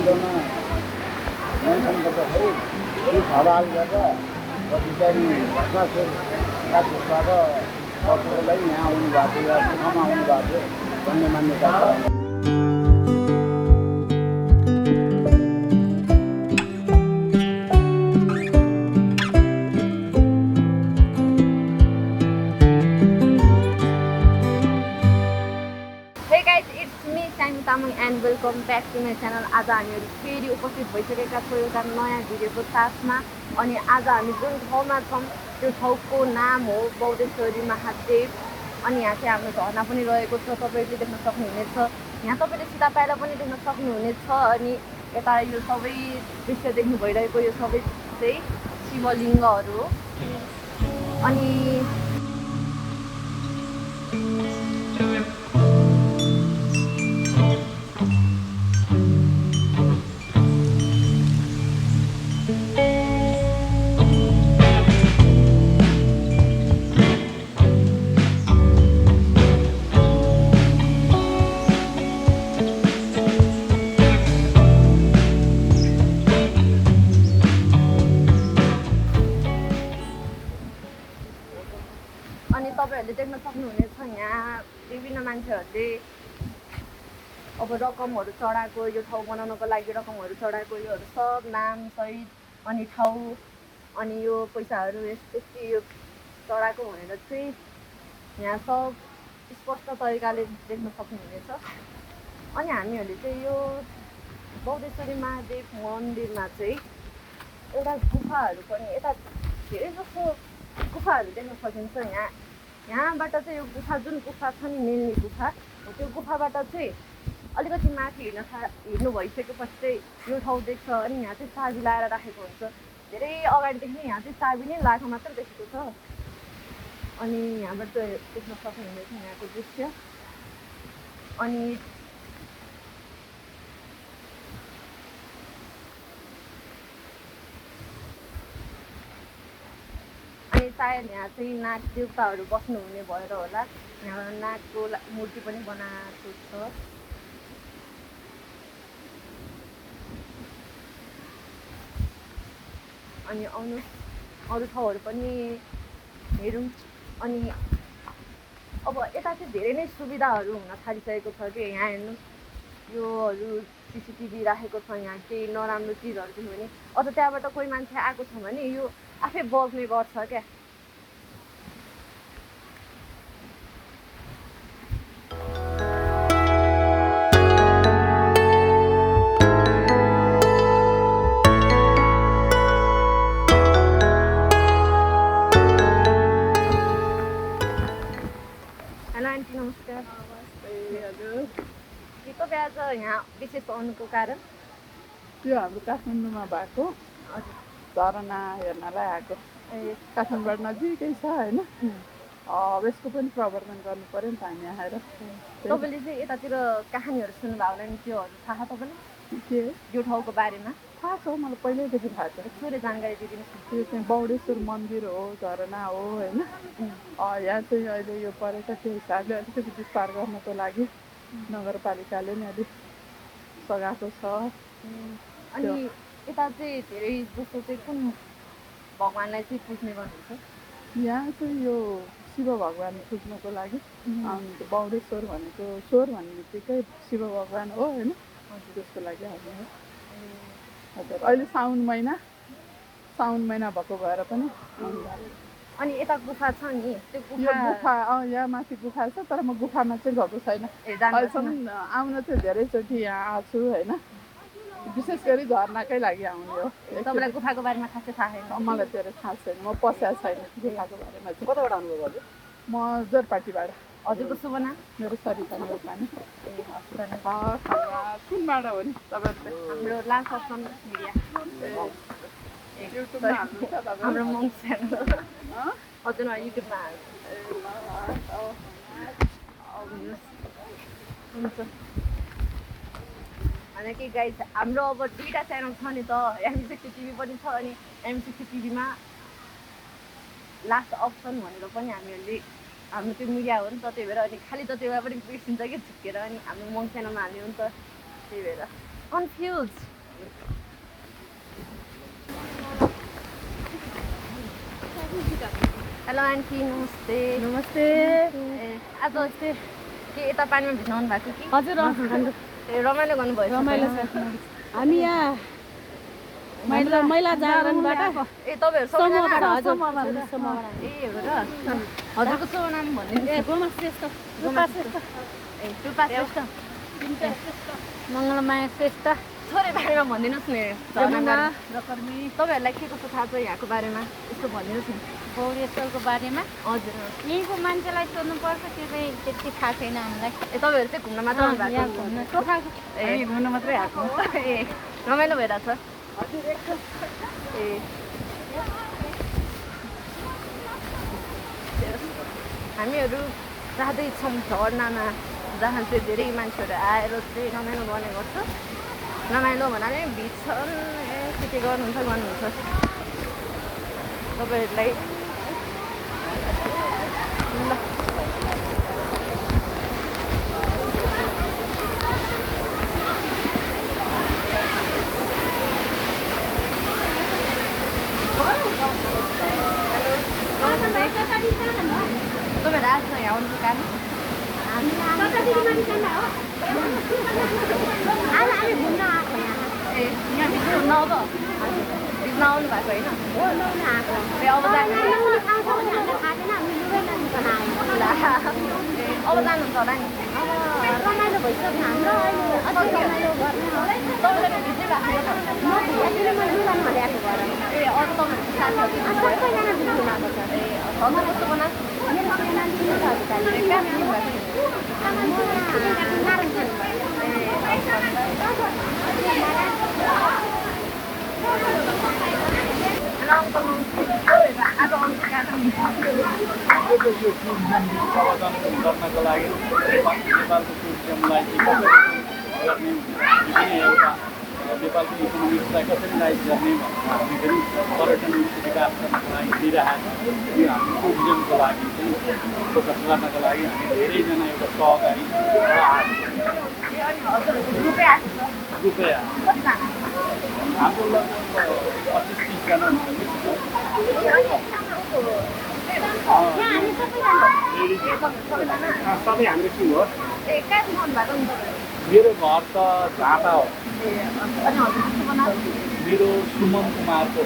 भिडियोमा मेन्सन गर्दाखेरि यो सवाल गरेर पछाडि घटनाका पुष्पाको पत्रलाई यहाँ आउनुभएको थियो या ठाउँमा आउनुभएको थियो भन्ने मान्यता छ। Tamang and welcome back to my channel. आज हामीहरू फेरि उपस्थित भइसकेका छौँ एउटा नयाँ भिडियोको साथमा। अनि आज हामी जुन ठाउँमा छौँ त्यो ठाउँको नाम हो बौद्धेश्वरी महादेव। अनि यहाँ चाहिँ हाम्रो झरना पनि रहेको छ, तपाईँहरूले देख्न सक्नुहुनेछ। यहाँ तपाईँले सिधा पाएर पनि देख्न सक्नुहुनेछ। अनि यता यो सबै दृश्य देख्नु भइरहेको यो सबै चाहिँ शिवलिङ्गहरू हो। अनि तपाईँहरूले देख्न सक्नुहुनेछ यहाँ विभिन्न मान्छेहरूले अब रकमहरू चढाएको, यो ठाउँ बनाउनको लागि रकमहरू चढाएको, योहरू सब नाम सहित अनि ठाउँ अनि यो पैसाहरू यति यो चढाएको भनेर चाहिँ यहाँ सब स्पष्ट तरिकाले देख्न सक्नुहुनेछ। अनि हामीहरूले चाहिँ यो बौद्धेश्वरी महादेव मन्दिरमा चाहिँ एउटा गुफाहरू पनि यता धेरै जस्तो गुफाहरू देख्न सकिन्छ। यहाँबाट चाहिँ यो गुफा जुन गुफा छ नि मेन्ली गुफा हो, त्यो गुफाबाट चाहिँ अलिकति माथि हिँड्नु भइसकेपछि चाहिँ यो ठाउँ देख्छ। अनि यहाँ चाहिँ चाबी लाएर राखेको हुन्छ, धेरै अगाडिदेखि नै यहाँ चाहिँ चाबी नै लाएको मात्र देखेको छ। अनि यहाँबाट देख्न सक्नुहुनेछ यहाँको दृश्य। अनि सायद यहाँ चाहिँ नाग देवताहरू बस्नुहुने भएर होला यहाँ नागको मूर्ति पनि बनाएको छ। अनि आउनु अरू ठाउँहरू पनि हेरौँ। अनि अब यता चाहिँ धेरै नै सुविधाहरू हुन थालिसकेको छ कि यहाँ हेर्नु योहरू सिसिटिभी राखेको छ। यहाँ केही नराम्रो चिजहरू देख्यो भने अझ त्यहाँबाट कोही मान्छे आएको छ भने यो आफै बग्ने गर्छ क्या। नमस्कार। हजुर के तपाईँ आज यहाँ विशेष आउनुको कारण? त्यो हाम्रो काठमाडौँमा भएको झरना हेर्नलाई आएको। काठमाडौँबाट नजिकै छ होइन, यसको पनि प्रवर्धन गर्नु पऱ्यो नि त हामी आएर। तपाईँले चाहिँ यतातिर कहानीहरू सुन्नुभयो होला नि, त्योहरू थाहा तपाईँलाई? के यो ठाउँको बारेमा थाहा छ, मलाई पहिल्यैदेखि थाहा छ। थोरै जानकारी दिइदिनुहोस्। त्यो चाहिँ बौद्धेश्वर मन्दिर हो, झरना हो होइन। यहाँ चाहिँ अहिले यो पर्यटकीय हिसाबले अलिकति विस्तार गर्नको लागि नगरपालिकाले नि अलिक सघाएको छ। अनि यता चाहिँ धेरै जस्तो चाहिँ कुन भगवान्लाई चाहिँ पुज्ने गर्नुहुन्छ? यहाँ चाहिँ यो शिव भगवान पुज्नको लागि बौद्धेश्वर भनेको स्वर भन्ने बित्तिकै शिव भगवान हो होइन, त्यसको लागि आउने हो। हजुर अहिले साउन महिना भएको भएर पनि। अनि यता गुफा छ नि, त्यो गुफा यहाँ माथि गुफा छ, तर म गुफामा चाहिँ गएको छैन अहिलेसम्म। आउन चाहिँ धेरैचोटि यहाँ आएको छु होइन, विशेष गरी झर्नाकै लागि आउने हो। तपाईँलाई गुफाको बारेमा खासै थाहा छैन? मलाई धेरै थाहा छैन, म पस्याएको छैन गुफाको बारेमा चाहिँ। कताबाट आउनुभयो हजुर? म जोरपाटीबाट। हजुरको शुभ नाम? मेरो सरिता नेउपाने। कुनबाट हो नि तपाईँहरू? हाम्रो लास्ट अप्सन मिडिया युट्युबमा हाल्नुहुन्छ तपाईँ? हाम्रो मङ्स च्यानल हजुर युट्युबमा हुन्छ। होइन कि गाइज हाम्रो अब दुईवटा च्यानल छ नि त, एम60 टिभी पनि छ अनि एम60 टिभीमा लास्ट अप्सन भनेर पनि हामीहरूले हाम्रो त्यो मिडिया हो नि त, त्यही भएर अनि खालि त त्यसमा पनि बिर्सिन्छ कि झुक्केर, अनि हाम्रो मङ च्यानलमा हाल्ने हो नि त, त्यही भएर कन्फ्युज हेलो आन्टी नमस्ते नमस्ते आज के यता पानीमा भिज्नाउनु भएको कि हजुर ए रमाइलो गर्नुभएछ रमाइलो छ हामी यहाँ महिला जागरणबाट ए तपाईँहरू सबैजना हजुर ए हो र हजुरको शुभ नाम भनिदिनु गोमा श्रेष्ठ ए टुपा श्रेष्ठ मङ्गलमाया श्रेष्ठ थोरै बारेमा भनिदिनुहोस् नि झरना रकर्मी तपाईँहरूलाई के कस्तो थाहा छ यहाँको बारेमा यसो भनिदिनुहोस् न पौडेश्वरको बारेमा हजुर यहीँको मान्छेलाई सोध्नुपर्छ त्यो चाहिँ त्यति थाहा छैन हामीलाई ए तपाईँहरू चाहिँ घुम्न मात्र आउनु यहाँ भएको घुम्न ए घुम्न मात्रै आएको ए रमाइलो भइरहेछ ए हामीहरू जाँदैछौँ झरनामा जहाँ चाहिँ धेरै मान्छेहरू आएर चाहिँ रमाइलो गर्ने गर्छ रमाइलो भन्नाले भिज्छन् ए के गर्नुहुन्छ तपाईँहरूलाई ल तपाईँहरू आज यहाँ आउनु दुकान ए यहाँ भिज्नु आउँछ भिज्न आउनु भएको होइन ए अब अब जानुहुन्छ होला नि रमाइलो भइसक्यो हाम्रो तपाईँले भिज्नै भएको ए अरू तपाईँहरूको साथीहरू ए हजुर कस्तो बना गर्नको लागि नेपालको टुरिज्मलाई गर्ने एउटा नेपालको इकोनोमिक्सलाई कसरी राइज गर्ने भनेर हामी पनि पर्यटन विकास गर्नको लागि दिइरहेको छ यो हामी टुरिज्मको लागि चाहिँ फोकस गर्नको लागि हामी धेरैजना एउटा सहकारी रुपियाँ हाम्रो लगभग 25-30जना हुन्छ सबै हाम्रो टिम हो मेरो घर त झापा हो मेरो सुमन कुमारको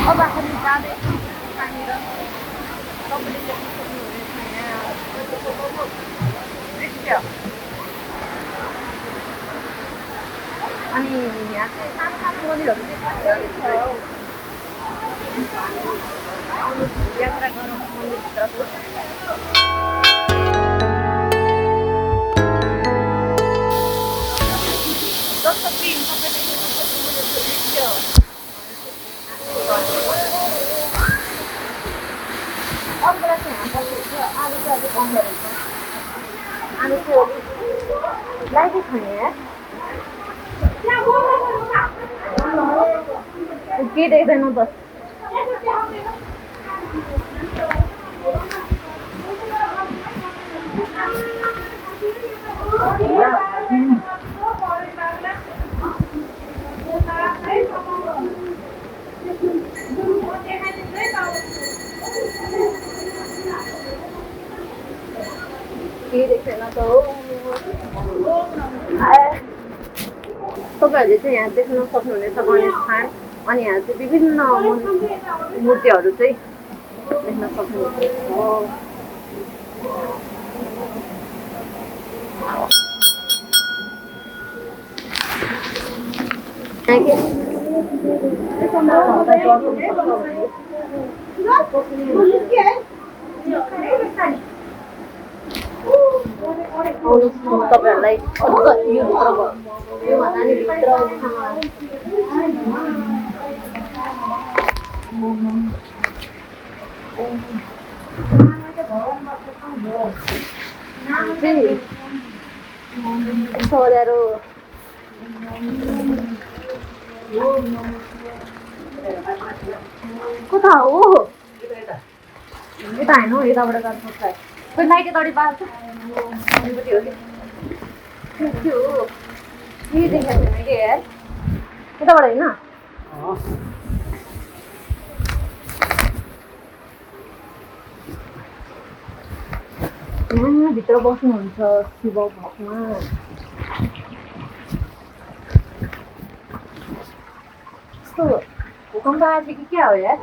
अब हामी जाँदैछौँ त्यहाँनिर तपाईँले देख्न सक्नुहुनेछ यहाँ दृश्य अनि यहाँ चाहिँ सानो सानो मन्दिरहरू चाहिँ छ यात्रा गर्नु मन्दिरभित्रको जस्तो कि तपाईँले देख्न सक्नुहुनेछ दृश्य अम्बला चाहिँ हाम्रो आलु चाहिँ अलिक अम्बला रहेछ आलु चाहिँ अलिक लाइकै छैन के देख्दैन त तपाईँहरूले चाहिँ यहाँ देख्न सक्नुहुनेछ गणेश थान अनि यहाँ चाहिँ विभिन्न मूर्तिहरू चाहिँ देख्न सक्नुहुन्छ। तपाईँहरूलाई यो भित्र योभन्दा नि भित्र सौदारो कता हो यता होइन हौ यताबाट जानुपर्छ खोइ लाइट यतापट्टि बाल्छ अलिकति हो कि त्यो के देखाएको छैन कि यार यताबाट होइन भित्र बस्नुहुन्छ शिव भगवान। कस्तो भूकम्प आएको थियो कि क्या हो यार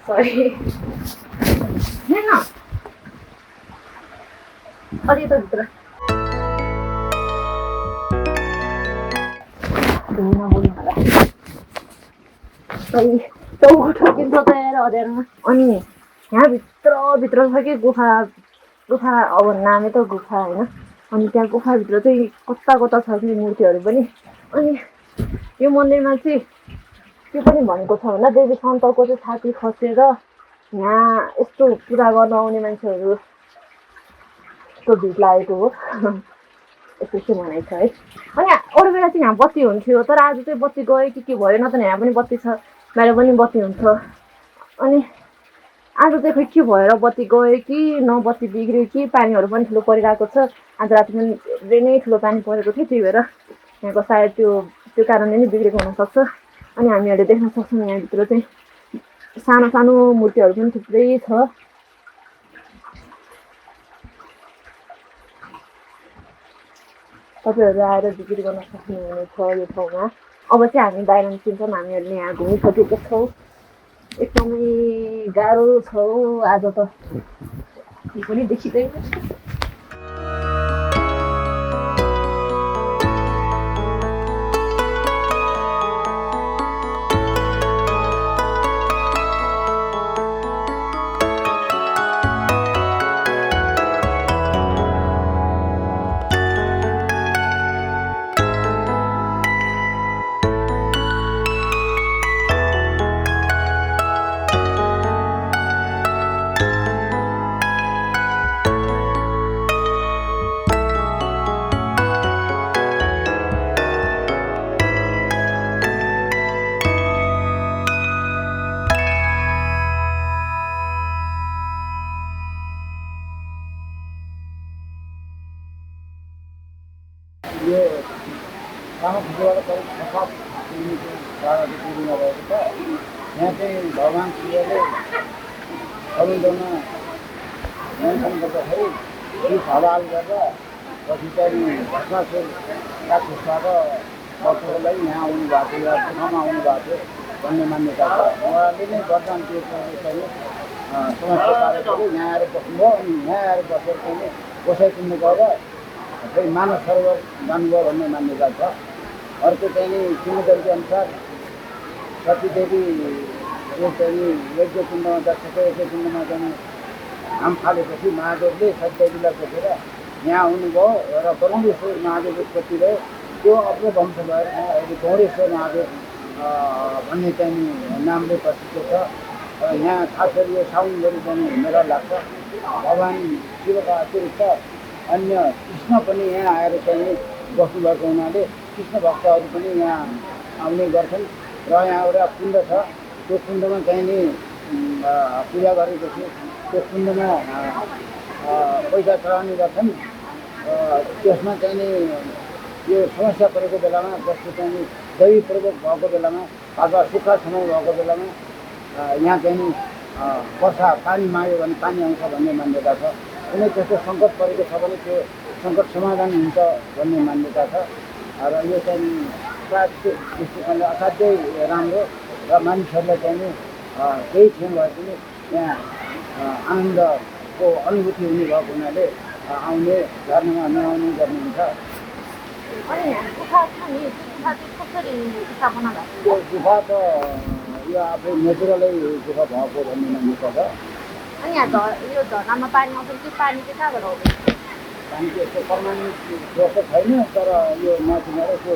सरी होइन अलि यता भित्र बोल्नु होला टाउको ठोकिन्छ त यार हँदैमा। अनि यहाँभित्र छ कि गुफा अब नामै त गुफा होइन। अनि त्यहाँ गुफाभित्र चाहिँ कता कता छ कि मूर्तिहरू पनि। अनि यो मन्दिरमा चाहिँ के पनि भनेको छ भन्दा देवी सन्तको चाहिँ छाती खसेर यहाँ यस्तो पूजा गर्न आउने मान्छेहरू यस्तो भिड लागेको हो यस्तो चाहिँ भनाइ छ है। अनि अरू बेला चाहिँ यहाँ बत्ती हुन्थ्यो तर आज चाहिँ बत्ती गयो कि के भयो न त यहाँ पनि बत्ती छ बाहिर पनि बत्ती हुन्छ। अनि आज चाहिँ खोइ के भएर बत्ती गयो कि न बत्ती बिग्रियो कि पानीहरू पनि ठुलो परिरहेको छ। आज राति पनि धेरै नै ठुलो पानी परेको थियो त्यही भएर यहाँको सायद त्यो कारणले नै बिग्रेको हुनसक्छ। अनि हामीहरूले देख्न सक्छौँ यहाँभित्र चाहिँ सानो सानो मूर्तिहरू पनि थुप्रै छ। तपाईँहरू आएर भिजिट गर्न सक्नुहुनेछ यो ठाउँमा। अब चाहिँ हामी बाहिर निस्किन्छौँ हामीहरूले यहाँ घुमिसकेको छौँ एकदमै गाह्रो छ आज त केही पनि देखिँदैन। यो सानो खुट्टीबाट करिब 6-7 किलोमिटर टाढाको दुरीमा रहेको छ। यहाँ चाहिँ भगवान् शिवले समुद्रमा मन्थन गर्दाखेरि ती हलाल गरेर पछि चाहिँ भस्मासुरका खुट्टाबाट बचाउनलाई यहाँ आउनु भएको थियो या ठाउँमा आउनु भएको थियो भन्ने मान्यता छ। उहाँले नै वरदान दिएको चाहिँ समस्या पारेको यहाँ आएर बस्नुभयो। अनि यहाँ आएर बसेर चाहिँ कसै किन्नु गएर फेरि मानव सरोवर जानुभयो भन्ने मान्यता छ। अर्को चाहिँ नि किंवदन्ती अनुसार सतीदेवी यो चाहिँ नि यज्ञकुण्डमा दक्षको यज्ञकुण्डमा चाहिँ घाम फालेपछि महादेवले सतीदेवीलाई खोजेर यहाँ आउनुभयो र गौडेश्वर महादेव उत्पत्ति भयो। त्यो आफ्नो वंश भएर अहिले गौडेश्वर महादेव भन्ने चाहिँ नि नामले प्रसिद्ध छ। यहाँ खास गरी यो साउनभरि चाहिँ मेला लाग्छ। भगवान् शिवका अतिरिक्त अन्य कृष्ण पनि यहाँ आएर चाहिँ बस्नुभएको हुनाले कृष्ण भक्तहरू पनि यहाँ आउने गर्छन्। र यहाँ एउटा कुण्ड छ त्यो कुण्डमा चाहिँ नि पूजा गरेपछि त्यो कुण्डमा पैसा चढाउने गर्छन्। त्यसमा चाहिँ नि यो समस्या परेको बेलामा जस्तो चाहिँ नि दैवीपूर्वक भएको बेलामा अथवा सुक्खा समय भएको बेलामा यहाँ चाहिँ नि वर्षा पानी माग्यो भने पानी आउँछ भन्ने मान्यता छ। कुनै त्यस्तो सङ्कट परेको छ भने त्यो सङ्कट समाधान हुन्छ भन्ने मान्यता छ। र यो चाहिँ प्राकृतिक दृष्टिकोणले असाध्यै राम्रो र मानिसहरूलाई चाहिँ केही क्षण भए पनि यहाँ आनन्दको अनुभूति हुने भएको हुनाले आउने झर्नामा नुहाउने गर्नुहुन्छ। अनि यहाँ गुफा छ नि, त्यो गुफा चाहिँ कसरी स्थापना भएको? त्यो गुफा त यो आफै नेचुरलै गुफा भएको भन्ने मान्नुपर्छ। अनि यहाँ यो झरनामा पानी आउँछ, त्यो पानी चाहिँ कहाँबाट आउँछ? पानी त्यस्तो पर्मानेन्ट सोर्स त छैन, तर यो माथिबाट त्यो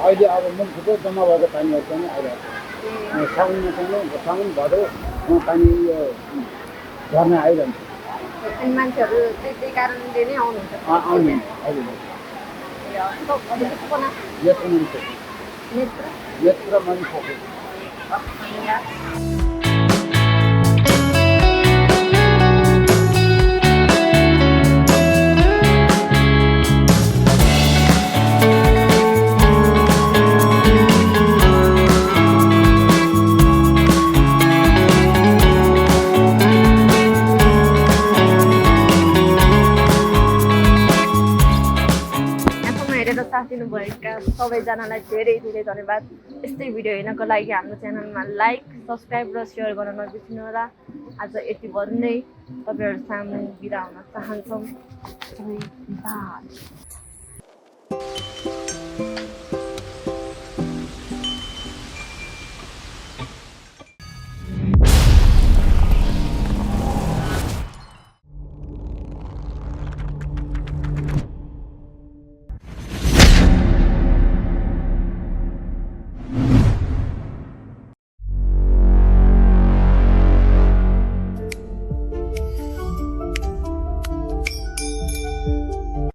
अहिले अब मुखको जम्मा भएको पानीहरू चाहिँ आइरहेको छ। साउनमा चाहिँ साउन भदौमा पानी यो झर्ना आइरहन्छ। अनि मान्छेहरू त्यही कारणले नै आउनुहुन्छ। आउने अहिले नेत्र नेत्र मणि पोखरी। साथ दिनुभएका सबैजनालाई धेरै धेरै धन्यवाद। यस्तै भिडियो हेर्नको लागि हाम्रो च्यानलमा लाइक, सब्सक्राइब र सेयर गर्न नबिर्सिनु होला। आज यति भन्दै तपाईँहरू सामु बिदा हुन चाहन्छौँ। धन्यवाद।